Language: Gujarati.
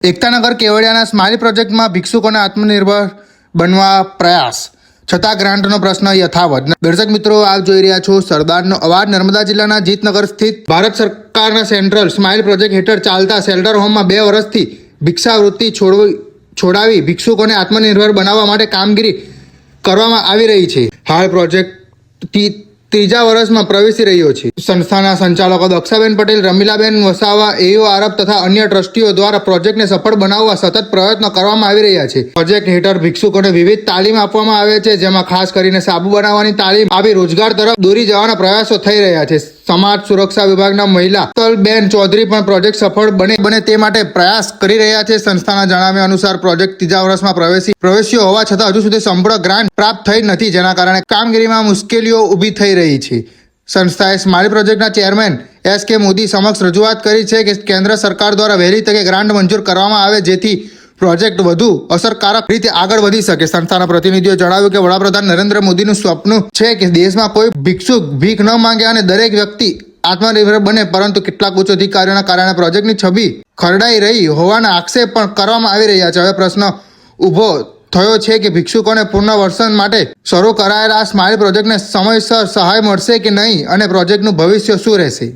એકતાનગર કેવડિયાના સ્માઇલ પ્રોજેક્ટમાં ભિક્ષુકોને આત્મનિર્ભર બનવા પ્રયાસ છતાં ગ્રાન્ટનો પ્રશ્ન યથાવત। દર્શક મિત્રો, આપ જોઈ રહ્યા છો સરદારનો અવાજ। નર્મદા જિલ્લાના જીતનગર સ્થિત ભારત સરકારના સેન્ટ્રલ સ્માઇલ પ્રોજેક્ટ હેઠળ ચાલતા શેલ્ટર હોમમાં 2 વર્ષથી ભિક્ષાવૃત્તિ છોડાવી ભિક્ષુકોને આત્મનિર્ભર બનાવવા માટે કામગીરી કરવામાં આવી રહી છે। હાલ પ્રોજેક્ટ ત્રીજા વર્ષમાં પ્રવેશી રહ્યો છે। સંસ્થાના સંચાલકો દક્ષાબેન પટેલ, રમીલાબેન વસાવા, એઓ આરબ તથા અન્ય ટ્રસ્ટીઓ દ્વારા પ્રોજેક્ટને સફળ બનાવવા સતત પ્રયત્નો કરવામાં આવી રહ્યા છે। પ્રોજેક્ટ હેઠળ ભિક્ષુકોને વિવિધ તાલીમ આપવામાં આવે છે, જેમાં ખાસ કરીને સાબુ બનાવવાની તાલીમ આપી રોજગાર તરફ દોરી જવાના પ્રયાસો થઈ રહ્યા છે। સમાજ સુરક્ષા વિભાગના મહિલા બેન ચૌધરી પણ પ્રોજેક્ટ સફળ બને તે માટે પ્રયાસ કરી રહ્યા છે। સંસ્થાના જણાવ્યા અનુસાર પ્રોજેક્ટ ત્રીજા વર્ષમાં પ્રવેશ્યો હોવા છતાં હજુ સુધી સંપૂર્ણ ગ્રાન્ટ પ્રાપ્ત થઈ નથી, જેના કારણે કામગીરીમાં મુશ્કેલીઓ ઊભી થઈ રહી છે। સંસ્થાએ સ્માઇલ પ્રોજેક્ટના ચેરમેન એસ.કે. મોદી સમક્ષ રજૂઆત કરી છે કે કેન્દ્ર સરકાર દ્વારા વહેલી તકે ગ્રાન્ટ મંજૂર કરવામાં આવે, જેથી પ્રોજેક્ટ વધુ અસરકારક રીતે આગળ વધી શકે। સંસ્થાના પ્રતિનિધિઓ જણાવ્યું કે વડાપ્રધાન નરેન્દ્ર મોદીનું સ્વપ્ન છે કે દેશમાં કોઈ ભિક્ષુક ભીખ ન માંગે અને દરેક વ્યક્તિ આત્મનિર્ભર બને, પરંતુ કેટલાક ઉચ્ચ અધિકારીઓના કારણે પ્રોજેક્ટની છબી ખરડાઈ રહી હોવાના આક્ષેપ પણ કરવામાં આવી રહ્યા છે। હવે પ્રશ્ન ઊભો થયો છે કે ભિક્ષુકોને પુનર્વસન માટે શરૂ કરાયેલા આ સ્માઇલ પ્રોજેક્ટને સમયસર સહાય મળશે કે નહીં અને પ્રોજેક્ટનું ભવિષ્ય શું રહેશે।